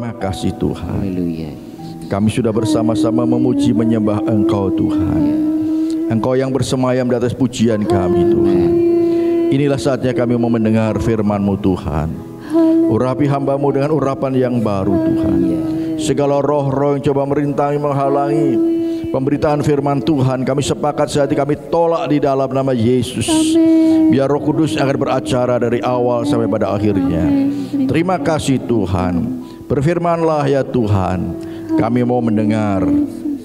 Terima kasih Tuhan. Haleluya. Kami sudah bersama-sama memuji menyembah Engkau Tuhan. Engkau yang bersemayam di atas pujian kami Tuhan. Inilah saatnya kami mau mendengar firman-Mu Tuhan. Urapi hamba-Mu dengan urapan yang baru Tuhan. Segala roh-roh yang coba merintangi, menghalangi pemberitaan firman Tuhan, kami sepakat sehati kami tolak di dalam nama Yesus. Biar Roh Kudus akan beracara dari awal sampai pada akhirnya. Terima kasih Tuhan. Berfirmanlah ya Tuhan. Kami mau mendengar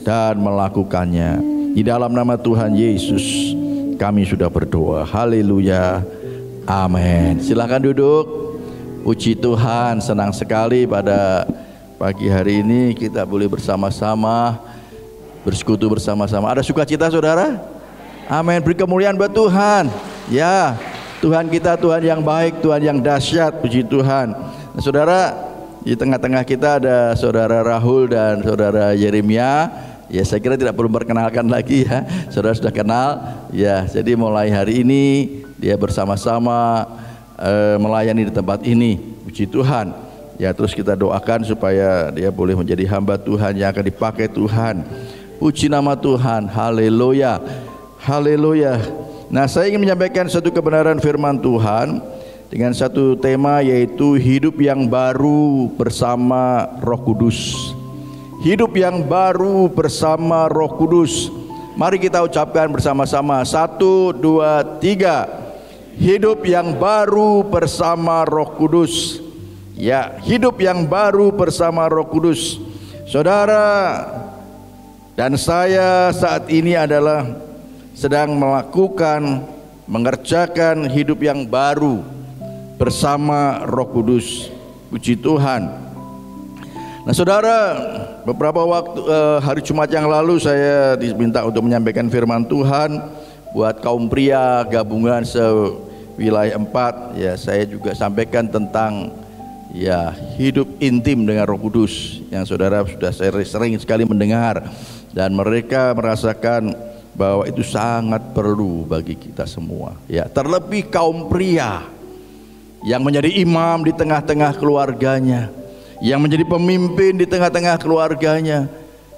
dan melakukannya. Di dalam nama Tuhan Yesus kami sudah berdoa. Haleluya. Amin. Silakan duduk. Puji Tuhan, senang sekali pada pagi hari ini kita boleh bersama-sama bersekutu bersama-sama. Ada sukacita saudara? Amin. Beri kemuliaan buat Tuhan. Ya, Tuhan kita Tuhan yang baik, Tuhan yang dahsyat. Puji Tuhan. Nah, saudara, di tengah-tengah kita ada saudara Rahul dan saudara Yeremia. Ya, saya kira tidak perlu perkenalkan lagi ya. Saudara sudah kenal. Ya, jadi mulai hari ini dia bersama-sama melayani di tempat ini. Puji Tuhan. Ya, terus kita doakan supaya dia boleh menjadi hamba Tuhan yang akan dipakai Tuhan. Puji nama Tuhan. Haleluya. Haleluya. Nah, saya ingin menyampaikan satu kebenaran firman Tuhan dengan satu tema, yaitu hidup yang baru bersama Roh Kudus. Hidup yang baru bersama Roh Kudus. Mari kita ucapkan bersama-sama. 1, 2, 3. Hidup yang baru bersama Roh Kudus. Ya, hidup yang baru bersama Roh Kudus. Saudara dan saya saat ini adalah sedang melakukan, mengerjakan hidup yang baru bersama Roh Kudus. Puji Tuhan. Nah saudara, beberapa waktu hari Jumat yang lalu saya diminta untuk menyampaikan firman Tuhan buat kaum pria gabungan sewilayah 4. Ya, saya juga sampaikan tentang ya hidup intim dengan Roh Kudus yang saudara sudah sering sekali mendengar, dan mereka merasakan bahwa itu sangat perlu bagi kita semua. Ya, terlebih kaum pria yang menjadi imam di tengah-tengah keluarganya, yang menjadi pemimpin di tengah-tengah keluarganya,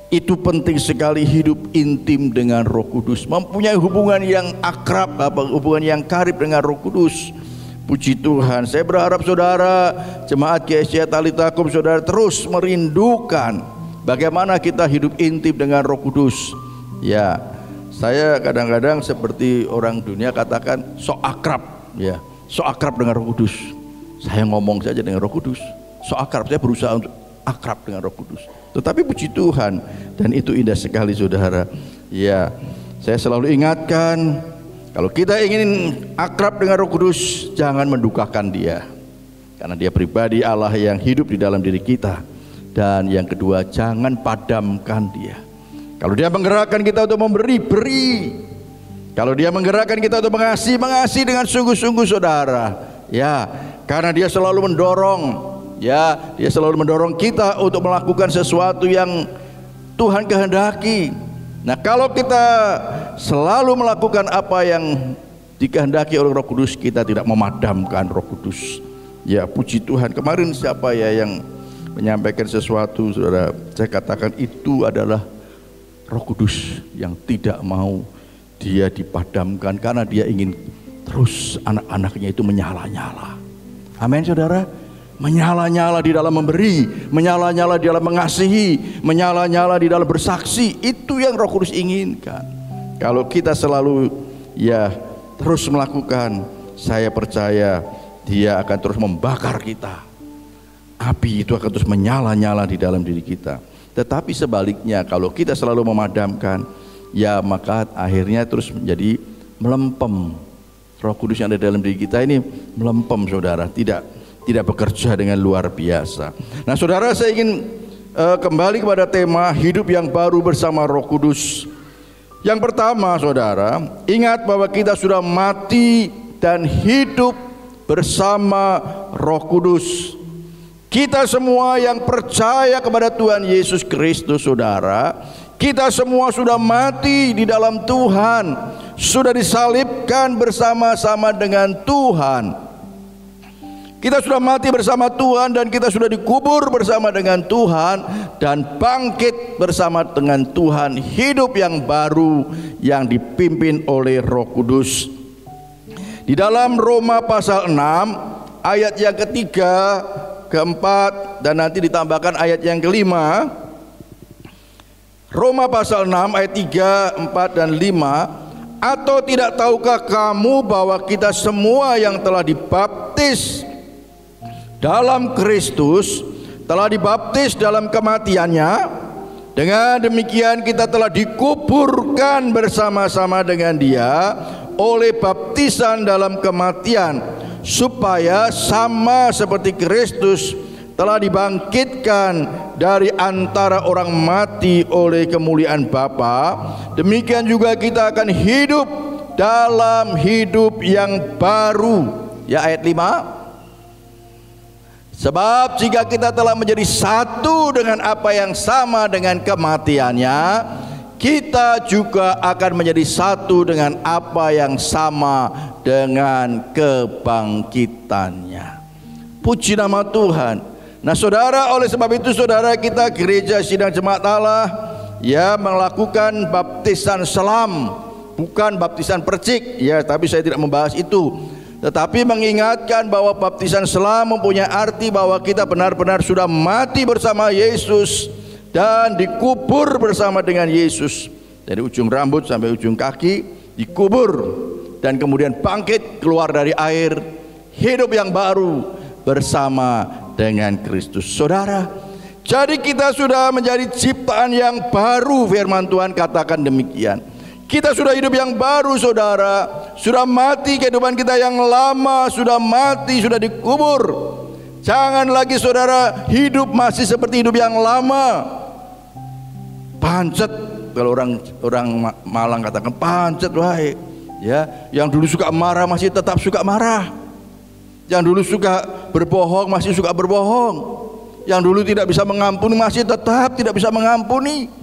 itu penting sekali hidup intim dengan Roh Kudus, mempunyai hubungan yang akrab, hubungan yang karib dengan Roh Kudus. Puji Tuhan. Saya berharap saudara jemaat GSC Talitakum, saudara terus merindukan bagaimana kita hidup intim dengan Roh Kudus. Ya, saya kadang-kadang seperti orang dunia katakan sok akrab, ya, sok akrab dengan Roh Kudus. Saya ngomong saja dengan Roh Kudus, sok akrab, saya berusaha untuk akrab dengan Roh Kudus. Tetapi puji Tuhan, dan itu indah sekali saudara. Ya, saya selalu ingatkan, kalau kita ingin akrab dengan Roh Kudus, jangan mendukakan Dia, karena Dia pribadi Allah yang hidup di dalam diri kita. Dan yang kedua, jangan padamkan Dia. Kalau Dia menggerakkan kita untuk memberi, beri. Kalau Dia menggerakkan kita untuk mengasihi, mengasihi dengan sungguh-sungguh saudara. Ya, karena Dia selalu mendorong, ya, Dia selalu mendorong kita untuk melakukan sesuatu yang Tuhan kehendaki. Nah, kalau kita selalu melakukan apa yang dikehendaki oleh Roh Kudus, kita tidak memadamkan Roh Kudus. Ya, puji Tuhan. Kemarin siapa ya yang menyampaikan sesuatu, saudara? Saya katakan itu adalah Roh Kudus yang tidak mau Dia dipadamkan, karena Dia ingin terus anak-anaknya itu menyala-nyala. Amin saudara. Menyala-nyala di dalam memberi, menyala-nyala di dalam mengasihi, menyala-nyala di dalam bersaksi. Itu yang Roh Kudus inginkan. Kalau kita selalu ya terus melakukan, saya percaya Dia akan terus membakar kita. Api itu akan terus menyala-nyala di dalam diri kita. Tetapi sebaliknya, kalau kita selalu memadamkan, ya maka akhirnya terus menjadi melempem. Roh Kudus yang ada dalam diri kita ini melempem saudara, tidak bekerja dengan luar biasa. Nah saudara, saya ingin kembali kepada tema hidup yang baru bersama Roh Kudus. Yang pertama saudara, ingat bahwa kita sudah mati dan hidup bersama Roh Kudus. Kita semua yang percaya kepada Tuhan Yesus Kristus saudara, kita semua sudah mati di dalam Tuhan, sudah disalibkan bersama-sama dengan Tuhan. Kita sudah mati bersama Tuhan dan kita sudah dikubur bersama dengan Tuhan dan bangkit bersama dengan Tuhan, hidup yang baru yang dipimpin oleh Roh Kudus. Di dalam Roma pasal 6 ayat yang ketiga, keempat, dan nanti ditambahkan ayat yang kelima. Roma pasal 6 ayat 3, 4, dan 5. Atau tidak tahukah kamu bahwa kita semua yang telah dibaptis dalam Kristus telah dibaptis dalam kematiannya, dengan demikian kita telah dikuburkan bersama-sama dengan Dia oleh baptisan dalam kematian, supaya sama seperti Kristus telah dibangkitkan dari antara orang mati oleh kemuliaan Bapa, demikian juga kita akan hidup dalam hidup yang baru. Ya, ayat 5. Sebab jika kita telah menjadi satu dengan apa yang sama dengan kematiannya, kita juga akan menjadi satu dengan apa yang sama dengan kebangkitannya. Puji nama Tuhan. Nah saudara, oleh sebab itu saudara, kita gereja sidang jemaat Allah ya melakukan baptisan selam, bukan baptisan percik ya, tapi saya tidak membahas itu, tetapi mengingatkan bahwa baptisan selam mempunyai arti bahwa kita benar-benar sudah mati bersama Yesus dan dikubur bersama dengan Yesus, dari ujung rambut sampai ujung kaki dikubur, dan kemudian bangkit keluar dari air, hidup yang baru bersama dengan Kristus. Saudara, jadi kita sudah menjadi ciptaan yang baru, firman Tuhan katakan demikian. Kita sudah hidup yang baru saudara, sudah mati kehidupan kita yang lama, sudah mati, sudah dikubur. Jangan lagi saudara hidup masih seperti hidup yang lama. Pancet, kalau orang Malang katakan pancet, wahai ya, yang dulu suka marah masih tetap suka marah, yang dulu suka berbohong masih suka berbohong, yang dulu tidak bisa mengampuni masih tetap tidak bisa mengampuni.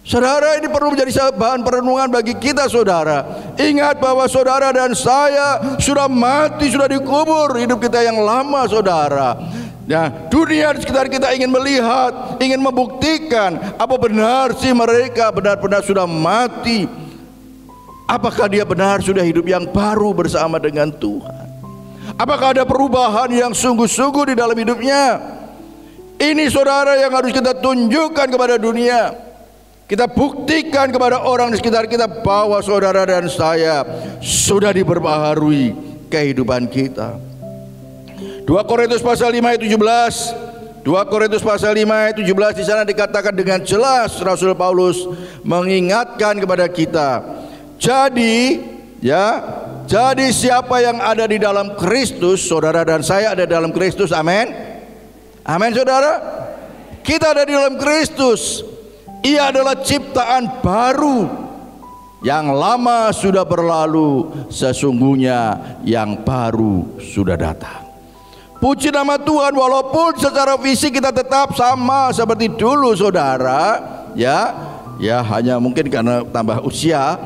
Saudara, ini perlu menjadi bahan perenungan bagi kita saudara. Ingat bahwa saudara dan saya sudah mati, sudah dikubur hidup kita yang lama saudara. Nah, dunia di sekitar kita ingin melihat, ingin membuktikan apa benar sih mereka benar-benar sudah mati. Apakah dia benar sudah hidup yang baru bersama dengan Tuhan? Apakah ada perubahan yang sungguh-sungguh di dalam hidupnya? Ini saudara yang harus kita tunjukkan kepada dunia. Kita buktikan kepada orang di sekitar kita bahwa saudara dan saya sudah diperbaharui kehidupan kita. 2 Korintus pasal 5 ayat 17. 2 Korintus pasal 5 ayat 17 di sana dikatakan dengan jelas, Rasul Paulus mengingatkan kepada kita. Jadi siapa yang ada di dalam Kristus, saudara dan saya ada di dalam Kristus. Amin. Amin saudara. Kita ada di dalam Kristus. Ia adalah ciptaan baru, yang lama sudah berlalu, sesungguhnya yang baru sudah datang. Puji nama Tuhan, walaupun secara fisik kita tetap sama seperti dulu saudara, ya hanya mungkin karena tambah usia.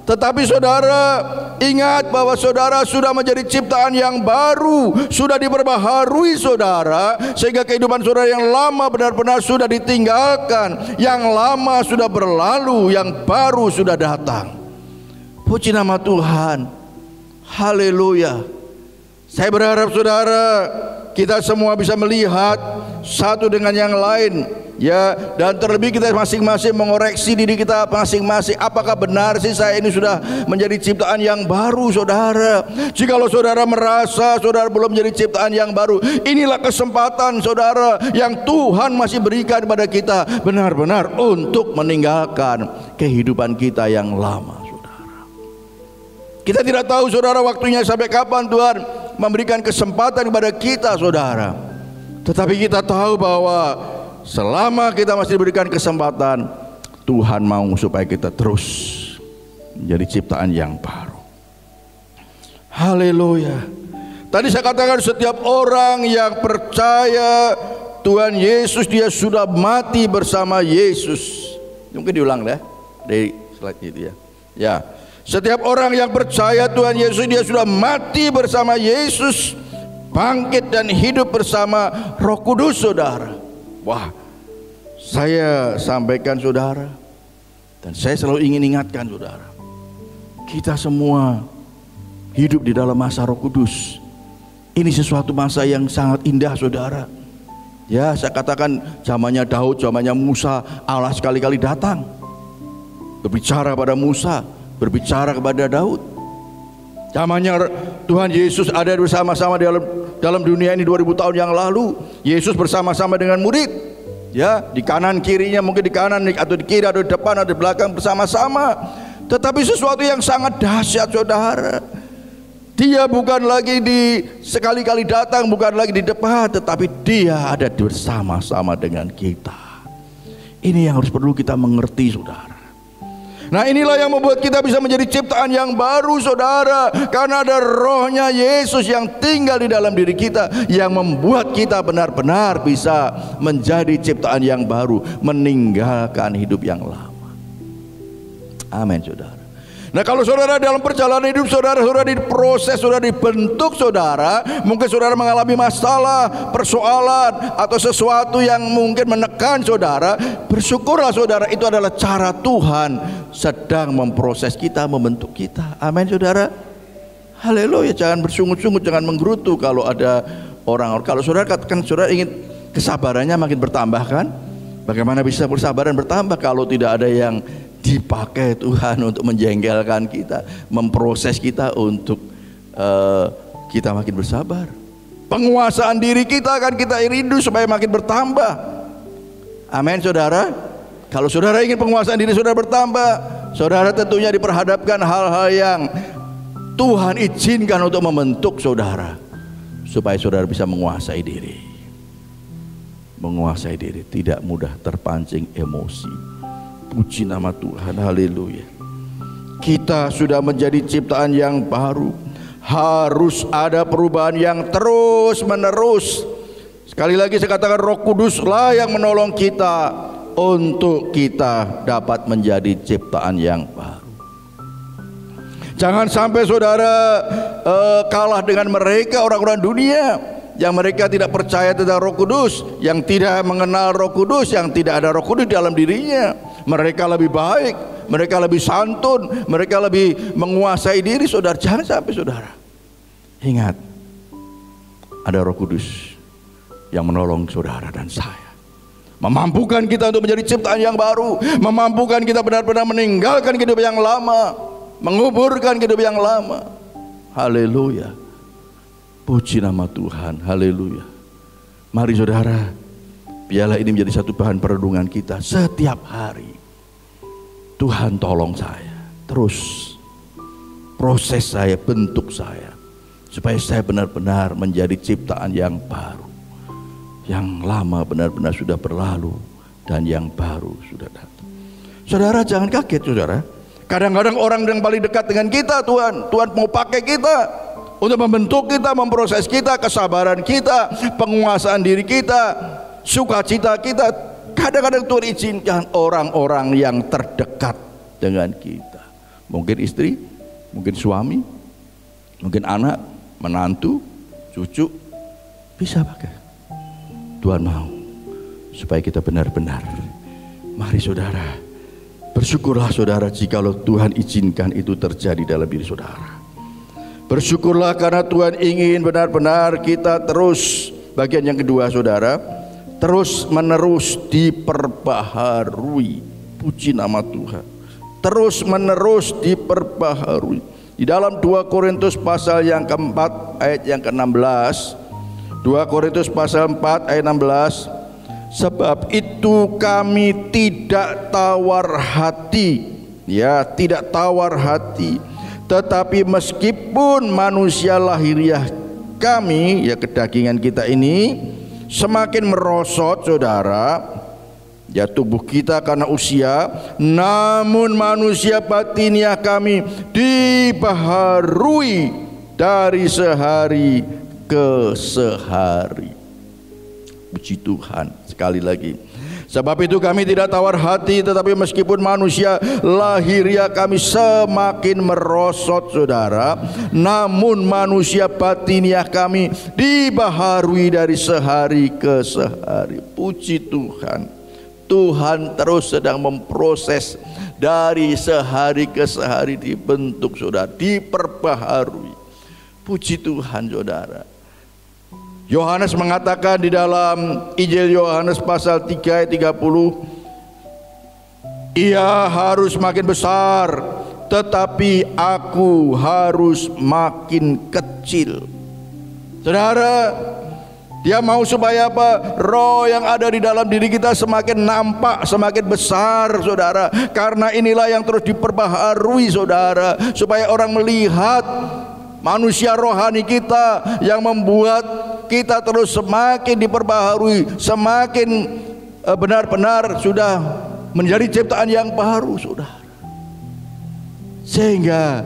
Tetapi saudara, ingat bahwa saudara sudah menjadi ciptaan yang baru, sudah diperbaharui saudara, sehingga kehidupan saudara yang lama benar-benar sudah ditinggalkan, yang lama sudah berlalu, yang baru sudah datang. Puji nama Tuhan. Haleluya. Saya berharap saudara, kita semua bisa melihat satu dengan yang lain, ya, dan terlebih kita masing-masing mengoreksi diri kita masing-masing. Apakah benar sih saya ini sudah menjadi ciptaan yang baru saudara? Jikalau saudara merasa saudara belum menjadi ciptaan yang baru, inilah kesempatan saudara yang Tuhan masih berikan kepada kita benar-benar untuk meninggalkan kehidupan kita yang lama saudara. Kita tidak tahu saudara waktunya sampai kapan Tuhan memberikan kesempatan kepada kita saudara. Tetapi kita tahu bahwa selama kita masih diberikan kesempatan, Tuhan mau supaya kita terus menjadi ciptaan yang baru. Haleluya. Tadi saya katakan setiap orang yang percaya Tuhan Yesus, dia sudah mati bersama Yesus. Mungkin diulang ya dari slide itu ya. Ya, setiap orang yang percaya Tuhan Yesus, dia sudah mati bersama Yesus bangkit dan hidup bersama Roh Kudus, saudara. Wah, saya sampaikan saudara, dan saya selalu ingin ingatkan saudara, kita semua hidup di dalam masa Roh Kudus. Ini sesuatu masa yang sangat indah, saudara. Ya, saya katakan zamannya Daud, zamannya Musa, Allah sekali-kali datang berbicara pada Musa, berbicara kepada Daud. Zamannya Tuhan Yesus ada bersama-sama dalam dunia ini 2000 tahun yang lalu. Yesus bersama-sama dengan murid, ya, di kanan kirinya, mungkin di kanan atau di kiri atau di depan atau di belakang bersama-sama. Tetapi sesuatu yang sangat dahsyat, saudara. Dia bukan lagi sekali-kali datang, bukan lagi di depan, tetapi dia ada bersama-sama dengan kita. Ini yang harus perlu kita mengerti, saudara. Nah, inilah yang membuat kita bisa menjadi ciptaan yang baru, saudara. Karena ada rohnya Yesus yang tinggal di dalam diri kita, yang membuat kita benar-benar bisa menjadi ciptaan yang baru, meninggalkan hidup yang lama. Amin, saudara. Nah, kalau saudara dalam perjalanan hidup saudara diproses, saudara dibentuk, saudara, mungkin saudara mengalami masalah, persoalan, atau sesuatu yang mungkin menekan saudara, bersyukurlah saudara, itu adalah cara Tuhan sedang memproses kita, membentuk kita. Amin, saudara. Haleluya. Jangan bersungut-sungut, jangan menggerutu kalau ada orang. Kalau saudara katakan saudara ingin kesabarannya makin bertambah, kan? Bagaimana bisa kesabaran bertambah kalau tidak ada yang dipakai Tuhan untuk menjengkelkan kita, memproses kita untuk kita makin bersabar. Penguasaan diri kita akan kita rindu supaya makin bertambah. Amin, saudara. Kalau saudara ingin penguasaan diri saudara bertambah, saudara tentunya diperhadapkan hal-hal yang Tuhan izinkan untuk membentuk saudara, supaya saudara bisa menguasai diri. Menguasai diri, tidak mudah terpancing emosi. Puji nama Tuhan, haleluya. Kita sudah menjadi ciptaan yang baru. Harus ada perubahan yang terus menerus. Sekali lagi saya katakan, Roh Kuduslah yang menolong kita untuk kita dapat menjadi ciptaan yang baru. Jangan sampai saudara kalah dengan mereka, orang-orang dunia yang mereka tidak percaya tentang Roh Kudus, yang tidak mengenal Roh Kudus, yang tidak ada Roh Kudus dalam dirinya. Mereka lebih baik, mereka lebih santun, mereka lebih menguasai diri, saudara. Jangan sampai, saudara. Ingat, ada Roh Kudus yang menolong saudara dan saya, memampukan kita untuk menjadi ciptaan yang baru, memampukan kita benar-benar meninggalkan hidup yang lama, menguburkan hidup yang lama. Haleluya. Puji nama Tuhan, haleluya. Mari saudara, biarlah ini menjadi satu bahan perenungan kita setiap hari. Tuhan, tolong saya, terus proses saya, bentuk saya, supaya saya benar-benar menjadi ciptaan yang baru. Yang lama benar-benar sudah berlalu dan yang baru sudah datang. Saudara, jangan kaget, saudara. Kadang-kadang orang yang paling dekat dengan kita, Tuhan mau pakai kita untuk membentuk kita, memproses kita, kesabaran kita, penguasaan diri kita, sukacita kita. Kadang-kadang Tuhan izinkan orang-orang yang terdekat dengan kita. Mungkin istri, mungkin suami, mungkin anak, menantu, cucu, bisa pakai. Tuhan mau supaya kita benar-benar. Mari saudara, bersyukurlah saudara jikalau Tuhan izinkan itu terjadi dalam diri saudara. Bersyukurlah karena Tuhan ingin benar-benar kita terus. Bagian yang kedua, saudara, terus menerus diperbaharui. Puji nama Tuhan. Terus menerus diperbaharui. Di dalam 2 Korintus pasal yang keempat ayat yang ke-16. 2 Korintus pasal 4 ayat 16. Sebab itu kami tidak tawar hati. Ya, tidak tawar hati. Tetapi meskipun manusia lahiriah kami, ya kedagingan kita ini, semakin merosot, saudara, ya tubuh kita karena usia, namun manusia batiniah kami dibaharui dari sehari ke sehari. Puji Tuhan. Sekali lagi, sebab itu kami tidak tawar hati, tetapi meskipun manusia lahiriah kami semakin merosot saudara, namun manusia batiniah kami dibaharui dari sehari ke sehari. Puji Tuhan. Tuhan terus sedang memproses dari sehari ke sehari, dibentuk saudara, diperbaharui. Puji Tuhan saudara. Yohanes mengatakan di dalam Injil Yohanes pasal 3 ayat 30, ia harus makin besar, tetapi aku harus makin kecil. Saudara, dia mau supaya apa? Roh yang ada di dalam diri kita semakin nampak, semakin besar saudara. Karena inilah yang terus diperbaharui saudara, supaya orang melihat manusia rohani kita, yang membuat kita terus semakin diperbaharui, semakin benar-benar sudah menjadi ciptaan yang baru saudara. Sehingga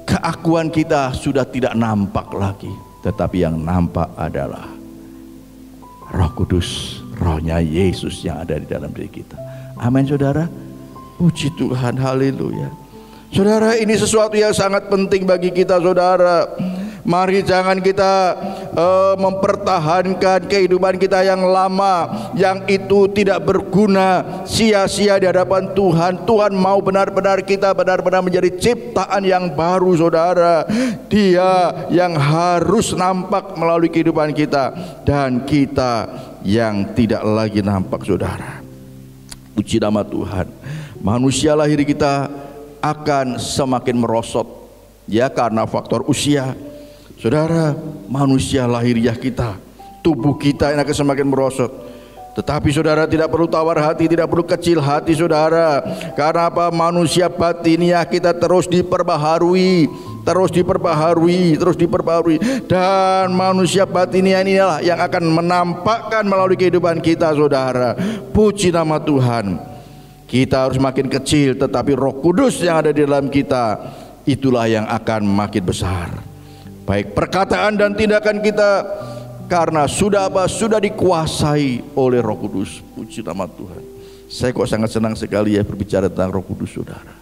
keakuan kita sudah tidak nampak lagi, tetapi yang nampak adalah Roh Kudus, rohnya Yesus yang ada di dalam diri kita. Amin saudara. Puji Tuhan, haleluya. Saudara, ini sesuatu yang sangat penting bagi kita saudara. Mari jangan kita mempertahankan kehidupan kita yang lama, yang itu tidak berguna, sia-sia di hadapan Tuhan. Tuhan mau benar-benar kita benar-benar menjadi ciptaan yang baru saudara. Dia yang harus nampak melalui kehidupan kita, dan kita yang tidak lagi nampak saudara. Puji nama Tuhan. Manusia lahir kita akan semakin merosot ya, karena faktor usia. Saudara, manusia lahiriah kita, tubuh kita yang akan semakin merosot. Tetapi saudara tidak perlu tawar hati, tidak perlu kecil hati saudara. Karena apa? Manusia batiniah kita terus diperbaharui, terus diperbaharui, terus diperbaharui. Dan manusia batiniah inilah yang akan menampakkan melalui kehidupan kita saudara. Puji nama Tuhan. Kita harus makin kecil, tetapi Roh Kudus yang ada di dalam kita, itulah yang akan makin besar. Baik perkataan dan tindakan kita, karena sudah apa? Sudah dikuasai oleh Roh Kudus. Puji nama Tuhan. Saya kok sangat senang sekali ya berbicara tentang Roh Kudus saudara.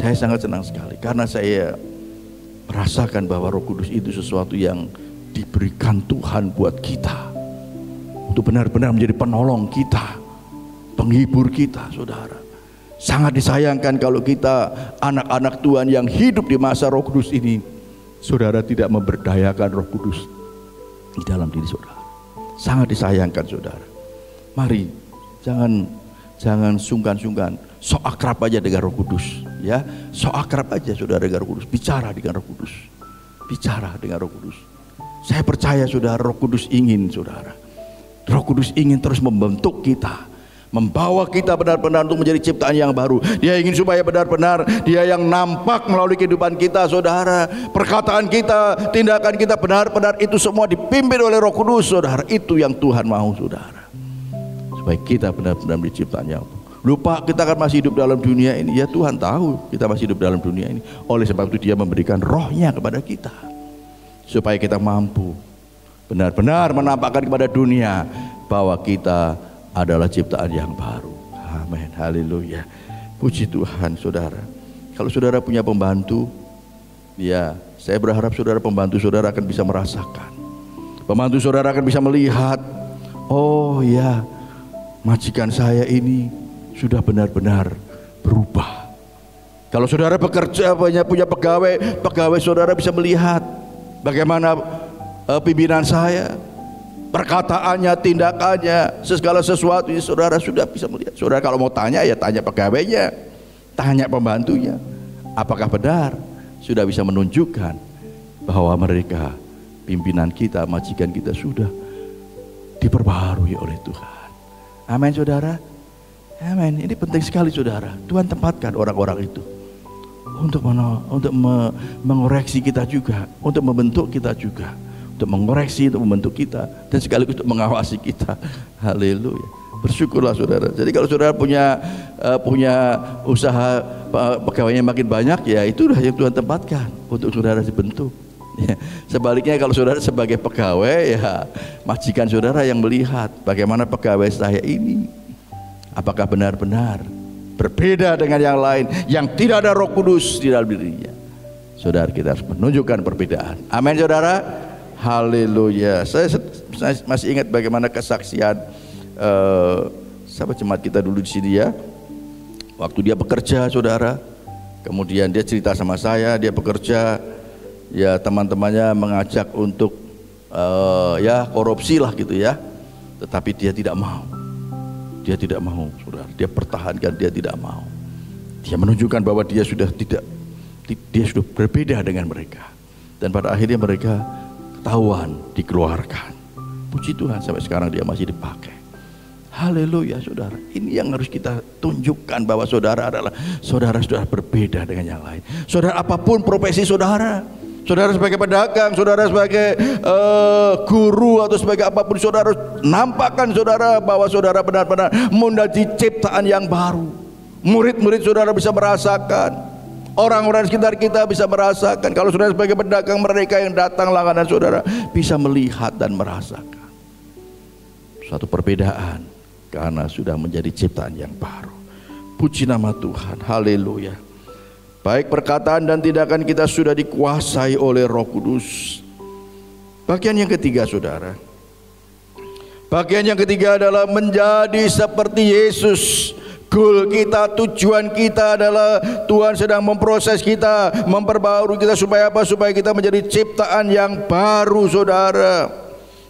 Saya sangat senang sekali karena saya merasakan bahwa Roh Kudus itu sesuatu yang diberikan Tuhan buat kita, untuk benar-benar menjadi penolong kita, penghibur kita saudara. Sangat disayangkan kalau kita anak-anak Tuhan yang hidup di masa Roh Kudus ini, saudara tidak memberdayakan Roh Kudus di dalam diri saudara. Sangat disayangkan saudara. Mari jangan sungkan-sungkan, sok akrab aja dengan Roh Kudus ya. Sok akrab aja saudara dengan Roh Kudus. Bicara dengan Roh Kudus. Bicara dengan Roh Kudus. Saya percaya saudara, Roh Kudus ingin saudara. Roh Kudus ingin terus membentuk kita, membawa kita benar-benar untuk menjadi ciptaan yang baru. Dia ingin supaya benar-benar Dia yang nampak melalui kehidupan kita saudara. Perkataan kita, tindakan kita benar-benar itu semua dipimpin oleh Roh Kudus saudara. Itu yang Tuhan mau saudara, supaya kita benar-benar menjadi ciptaan yang baru. Lupa kita kan masih hidup dalam dunia ini. Ya Tuhan tahu kita masih hidup dalam dunia ini. Oleh sebab itu Dia memberikan rohnya kepada kita, supaya kita mampu benar-benar menampakkan kepada dunia bahwa kita adalah ciptaan yang baru. Amin, haleluya. Puji Tuhan saudara. Kalau saudara punya pembantu, ya saya berharap saudara, pembantu saudara akan bisa merasakan, pembantu saudara akan bisa melihat, oh ya, majikan saya ini sudah benar-benar berubah. Kalau saudara bekerja punya pegawai saudara bisa melihat bagaimana pimpinan saya, perkataannya, tindakannya, segala sesuatu saudara sudah bisa melihat. Saudara kalau mau tanya ya tanya pegawainya, tanya pembantunya, apakah benar? Sudah bisa menunjukkan bahwa mereka, pimpinan kita, majikan kita sudah diperbaharui oleh Tuhan. Amin saudara. Amin. Ini penting sekali saudara. Tuhan tempatkan orang-orang itu untuk mengoreksi kita juga, untuk membentuk kita juga, untuk mengoreksi, untuk membentuk kita, dan sekaligus untuk mengawasi kita. Haleluya. Bersyukurlah saudara. Jadi kalau saudara punya usaha pegawainya makin banyak, ya itulah yang Tuhan tempatkan untuk saudara dibentuk. Ya, sebaliknya kalau saudara sebagai pegawai, ya majikan saudara yang melihat bagaimana pegawai saya ini, apakah benar-benar berbeda dengan yang lain yang tidak ada Roh Kudus di dalam dirinya. Saudara, kita harus menunjukkan perbedaan. Amin saudara. Haleluya. Saya masih ingat bagaimana kesaksian sahabat jemaat kita dulu di sini ya. Waktu dia bekerja saudara, kemudian dia cerita sama saya, dia bekerja, ya teman-temannya mengajak untuk ya korupsi lah gitu ya, tetapi dia tidak mau. Dia tidak mau saudara, dia pertahankan, dia tidak mau. Dia menunjukkan bahwa dia sudah berbeda dengan mereka, dan pada akhirnya mereka ketahuan, dikeluarkan. Puji Tuhan, sampai sekarang dia masih dipakai. Haleluya saudara. Ini yang harus kita tunjukkan, bahwa saudara adalah saudara sudah berbeda dengan yang lain. Saudara apapun profesi saudara, saudara sebagai pedagang, saudara sebagai guru atau sebagai apapun, saudara harus nampakkan saudara bahwa saudara benar-benar menjadi ciptaan yang baru. Murid-murid saudara bisa merasakan, orang-orang sekitar kita bisa merasakan. Kalau saudara sebagai pedagang, mereka yang datang langganan saudara bisa melihat dan merasakan suatu perbedaan karena sudah menjadi ciptaan yang baru. Puji nama Tuhan. Haleluya. Baik perkataan dan tindakan kita sudah dikuasai oleh Roh Kudus. Bagian yang ketiga saudara, bagian yang ketiga adalah menjadi seperti Yesus. Goal kita, tujuan kita adalah Tuhan sedang memproses kita, memperbarui kita supaya apa? Supaya kita menjadi ciptaan yang baru saudara.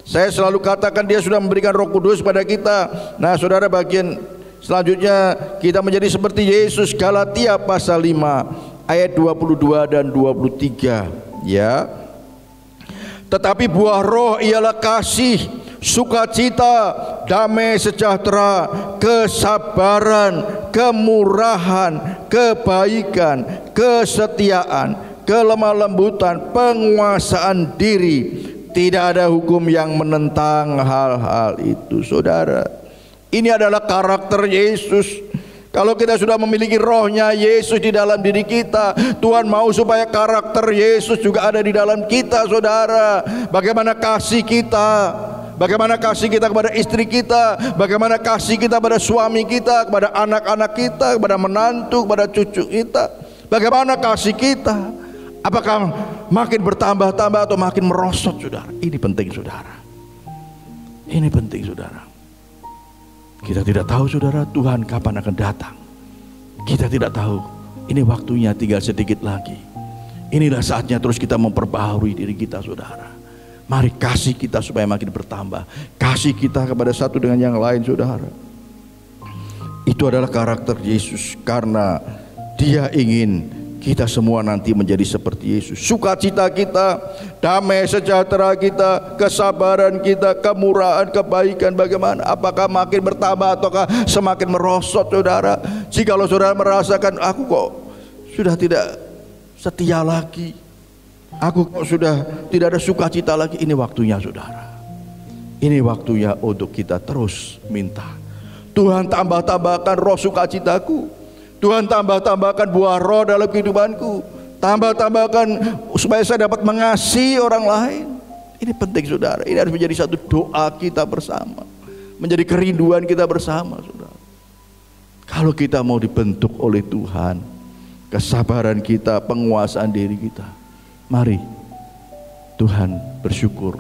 Saya selalu katakan dia sudah memberikan Roh Kudus pada kita. Nah saudara, bagian selanjutnya kita menjadi seperti Yesus. Galatia pasal 5 ayat 22 dan 23 ya. Tetapi buah roh ialah kasih, sukacita, damai sejahtera, kesabaran, kemurahan, kebaikan, kesetiaan, kelemah lembutan, penguasaan diri. Tidak ada hukum yang menentang hal-hal itu saudara. Ini adalah karakter Yesus. Kalau kita sudah memiliki rohnya Yesus di dalam diri kita, Tuhan mau supaya karakter Yesus juga ada di dalam kita saudara. Bagaimana kasih kita, bagaimana kasih kita kepada istri kita, bagaimana kasih kita kepada suami kita, kepada anak-anak kita, kepada menantu, kepada cucu kita, bagaimana kasih kita. Apakah makin bertambah-tambah atau makin merosot saudara? Ini penting saudara. Ini penting saudara. Kita tidak tahu saudara Tuhan kapan akan datang. Kita tidak tahu. Ini waktunya tinggal sedikit lagi. Inilah saatnya terus kita memperbaharui diri kita saudara. Mari kasih kita supaya makin bertambah. Kasih kita kepada satu dengan yang lain saudara. Itu adalah karakter Yesus, karena Dia ingin kita semua nanti menjadi seperti Yesus. Sukacita kita, damai sejahtera kita, kesabaran kita, kemurahan, kebaikan bagaimana? Apakah makin bertambah ataukah semakin merosot saudara? Jikalau saudara merasakan, aku kok sudah tidak setia lagi, aku kok sudah tidak ada sukacita lagi, ini waktunya saudara. Ini waktunya untuk kita terus minta, Tuhan tambah-tambahkan roh sukacitaku, Tuhan tambah-tambahkan buah roh dalam kehidupanku, tambah-tambahkan supaya saya dapat mengasihi orang lain. Ini penting saudara. Ini harus menjadi satu doa kita bersama, menjadi kerinduan kita bersama saudara. Kalau kita mau dibentuk oleh Tuhan, kesabaran kita, penguasaan diri kita, mari Tuhan bersyukur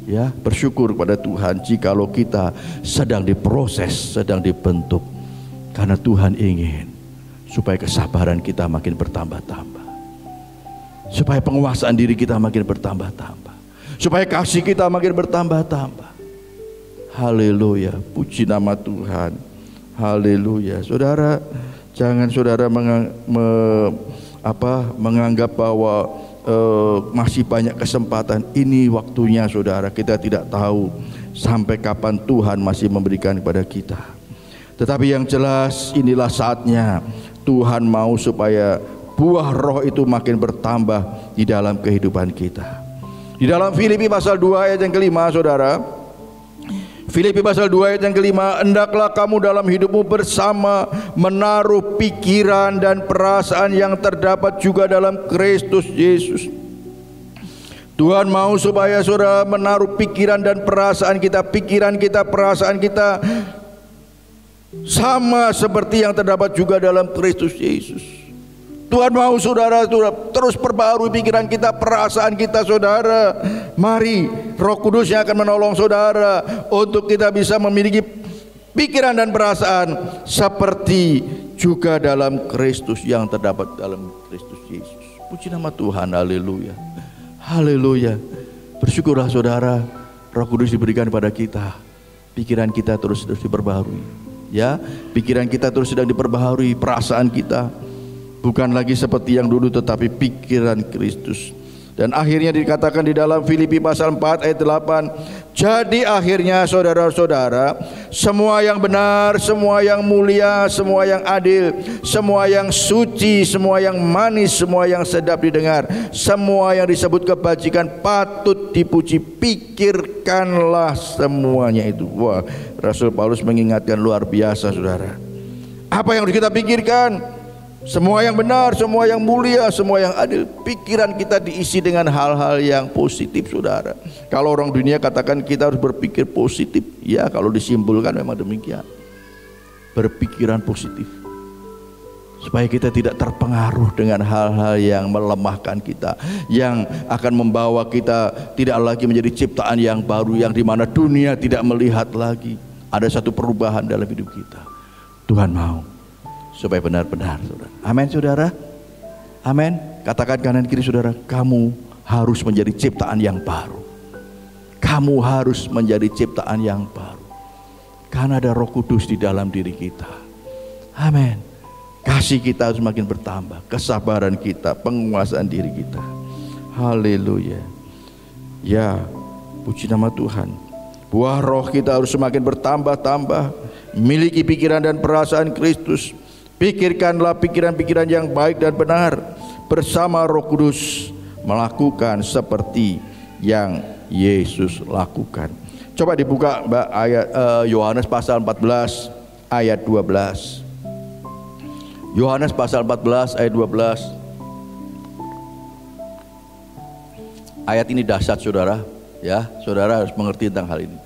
ya, bersyukur kepada Tuhan jikalau kita sedang diproses, sedang dibentuk, karena Tuhan ingin supaya kesabaran kita makin bertambah-tambah, supaya penguasaan diri kita makin bertambah-tambah, supaya kasih kita makin bertambah-tambah. Haleluya, puji nama Tuhan. Haleluya. Saudara, jangan saudara menganggap bahwa masih banyak kesempatan. Ini waktunya saudara. Kita tidak tahu sampai kapan Tuhan masih memberikan kepada kita. Tetapi yang jelas inilah saatnya Tuhan mau supaya buah roh itu makin bertambah di dalam kehidupan kita. Di dalam Filipi pasal 2 ayat yang kelima saudara, Filipi pasal 2 ayat yang kelima, hendaklah kamu dalam hidupmu bersama menaruh pikiran dan perasaan yang terdapat juga dalam Kristus Yesus. Tuhan mau supaya saudara menaruh pikiran dan perasaan kita, perasaan kita sama seperti yang terdapat juga dalam Kristus Yesus. Tuhan mau saudara terus perbarui pikiran kita, perasaan kita saudara. Mari Roh Kudus yang akan menolong saudara untuk kita bisa memiliki pikiran dan perasaan seperti juga dalam Kristus yang terdapat dalam Kristus Yesus. Puji nama Tuhan, haleluya. Haleluya. Bersyukurlah saudara, Roh Kudus diberikan pada kita. Pikiran kita terus diperbaharui. Ya, pikiran kita terus sedang diperbaharui, perasaan kita bukan lagi seperti yang dulu tetapi pikiran Kristus. Dan akhirnya dikatakan di dalam Filipi pasal 4 ayat 8, jadi akhirnya saudara-saudara, semua yang benar, semua yang mulia, semua yang adil, semua yang suci, semua yang manis, semua yang sedap didengar, semua yang disebut kebajikan patut dipuji, pikirkanlah semuanya itu. Wah, Rasul Paulus mengingatkan luar biasa saudara. Apa yang harus kita pikirkan? Semua yang benar, semua yang mulia, semua yang adil. Pikiran kita diisi dengan hal-hal yang positif saudara. Kalau orang dunia katakan kita harus berpikir positif, ya kalau disimpulkan memang demikian. Berpikiran positif supaya kita tidak terpengaruh dengan hal-hal yang melemahkan kita, yang akan membawa kita tidak lagi menjadi ciptaan yang baru, yang dimana dunia tidak melihat lagi. Ada satu perubahan dalam hidup kita. Tuhan mau supaya benar-benar saudara. Amin saudara. Amin. Katakan kanan kiri saudara, kamu harus menjadi ciptaan yang baru. Kamu harus menjadi ciptaan yang baru. Karena ada Roh Kudus di dalam diri kita. Amin. Kasih kita harus semakin bertambah, kesabaran kita, penguasaan diri kita. Haleluya. Ya, puji nama Tuhan. Buah roh kita harus semakin bertambah-tambah. Miliki pikiran dan perasaan Kristus. Pikirkanlah pikiran-pikiran yang baik dan benar, bersama Roh Kudus melakukan seperti yang Yesus lakukan. Coba dibuka ayat Yohanes pasal 14 ayat 12. Yohanes pasal 14 ayat 12. Ayat ini dahsyat saudara, ya. Saudara harus mengerti tentang hal ini.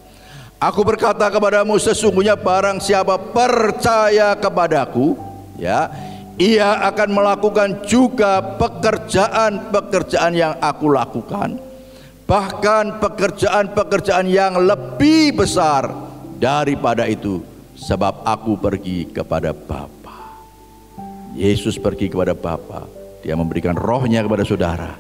Aku berkata kepadamu, sesungguhnya barang siapa percaya kepadaku, ya, ia akan melakukan juga pekerjaan-pekerjaan yang aku lakukan, bahkan pekerjaan-pekerjaan yang lebih besar daripada itu, sebab aku pergi kepada Bapa. Yesus pergi kepada Bapa, dia memberikan rohnya kepada saudara,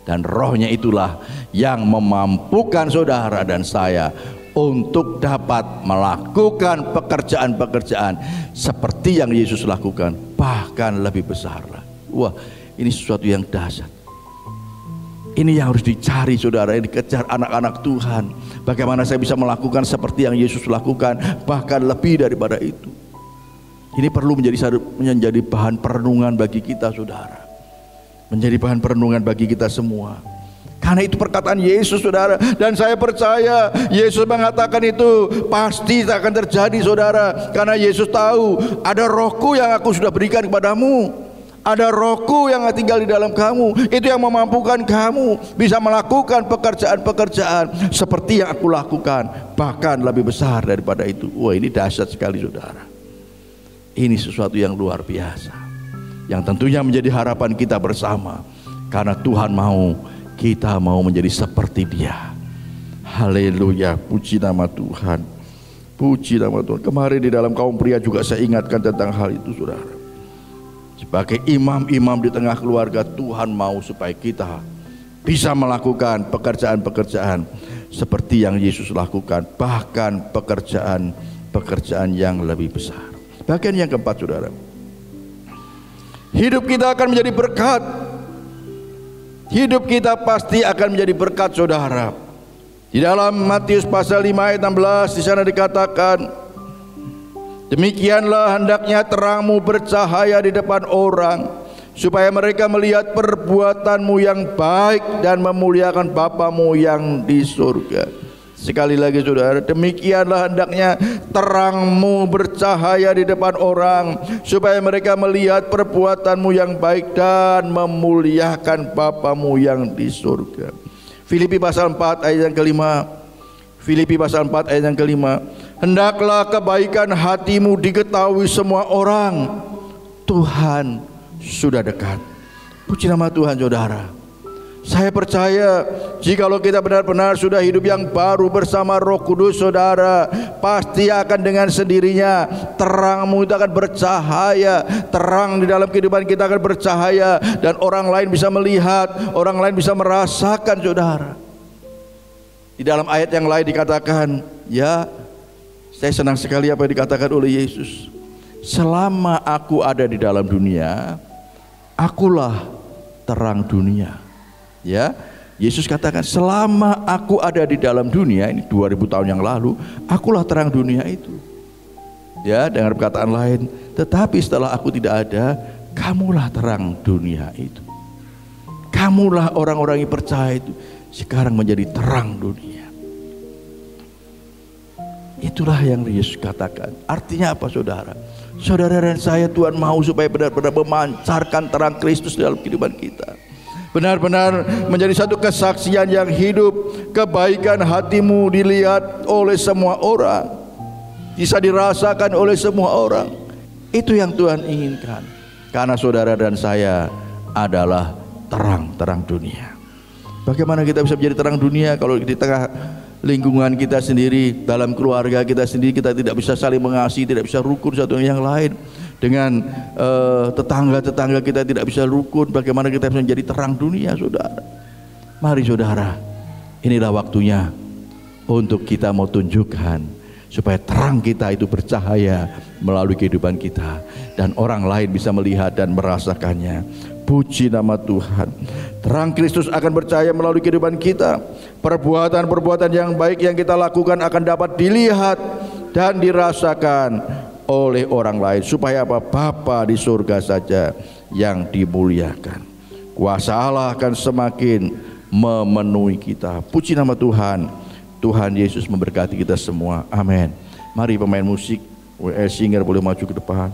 dan rohnya itulah yang memampukan saudara dan saya untuk dapat melakukan pekerjaan-pekerjaan seperti yang Yesus lakukan, bahkan lebih besar. Wah, ini sesuatu yang dahsyat. Ini yang harus dicari saudara, yang dikejar anak-anak Tuhan. Bagaimana saya bisa melakukan seperti yang Yesus lakukan, bahkan lebih daripada itu. Ini perlu menjadi bahan perenungan bagi kita saudara, menjadi bahan perenungan bagi kita semua. Karena itu perkataan Yesus saudara, dan saya percaya Yesus mengatakan itu pasti akan terjadi saudara. Karena Yesus tahu ada rohku yang aku sudah berikan kepadamu, ada rohku yang tinggal di dalam kamu, itu yang memampukan kamu bisa melakukan pekerjaan-pekerjaan seperti yang aku lakukan, bahkan lebih besar daripada itu. Wah, ini dahsyat sekali saudara. Ini sesuatu yang luar biasa, yang tentunya menjadi harapan kita bersama. Karena Tuhan mau kita mau menjadi seperti Dia. Haleluya, puji nama Tuhan. Puji nama Tuhan. Kemarin di dalam kaum pria juga saya ingatkan tentang hal itu saudara. Sebagai imam-imam di tengah keluarga, Tuhan mau supaya kita bisa melakukan pekerjaan-pekerjaan seperti yang Yesus lakukan, bahkan pekerjaan-pekerjaan yang lebih besar. Bagian yang keempat saudara, hidup kita akan menjadi berkat. Hidup kita pasti akan menjadi berkat saudara. Di dalam Matius pasal 5 ayat 16 di sana dikatakan, demikianlah hendaknya terangmu bercahaya di depan orang, supaya mereka melihat perbuatanmu yang baik dan memuliakan Bapamu yang di surga. Sekali lagi saudara, demikianlah hendaknya terangmu bercahaya di depan orang, supaya mereka melihat perbuatanmu yang baik dan memuliakan Bapamu yang di surga. Filipi pasal 4 ayat yang kelima. Filipi pasal 4 ayat yang kelima. Hendaklah kebaikan hatimu diketahui semua orang. Tuhan sudah dekat. Puji nama Tuhan saudara. Saya percaya jikalau kita benar-benar sudah hidup yang baru bersama Roh Kudus saudara, pasti akan dengan sendirinya terangmu itu akan bercahaya. Terang di dalam kehidupan kita akan bercahaya, dan orang lain bisa melihat, orang lain bisa merasakan saudara. Di dalam ayat yang lain dikatakan, ya, saya senang sekali apa yang dikatakan oleh Yesus. Selama aku ada di dalam dunia, akulah terang dunia. Ya, Yesus katakan selama aku ada di dalam dunia, ini 2000 tahun yang lalu, akulah terang dunia itu. Ya, dengan perkataan lain, tetapi setelah aku tidak ada, kamulah terang dunia itu. Kamulah orang-orang yang percaya itu sekarang menjadi terang dunia. Itulah yang Yesus katakan. Artinya apa saudara? Saudara dan saya, Tuhan mau supaya benar-benar memancarkan terang Kristus dalam kehidupan kita. Benar-benar menjadi satu kesaksian yang hidup. Kebaikan hatimu dilihat oleh semua orang, bisa dirasakan oleh semua orang. Itu yang Tuhan inginkan. Karena saudara dan saya adalah terang dunia. Bagaimana kita bisa menjadi terang dunia kalau di tengah lingkungan kita sendiri, dalam keluarga kita sendiri, kita tidak bisa saling mengasihi, tidak bisa rukun satu dengan yang lain. Dengan tetangga-tetangga kita tidak bisa rukun. Bagaimana kita bisa menjadi terang dunia saudara? Mari saudara, inilah waktunya untuk kita mau tunjukkan supaya terang kita itu bercahaya melalui kehidupan kita, dan orang lain bisa melihat dan merasakannya. Puji nama Tuhan. Terang Kristus akan bercahaya melalui kehidupan kita. Perbuatan-perbuatan yang baik yang kita lakukan akan dapat dilihat dan dirasakan oleh orang lain, supaya apa? Bapa di surga saja yang dimuliakan. Kuasa Allah akan semakin memenuhi kita. Puji nama Tuhan. Tuhan Yesus memberkati kita semua. Amin. Mari pemain musik, WL Singer boleh maju ke depan.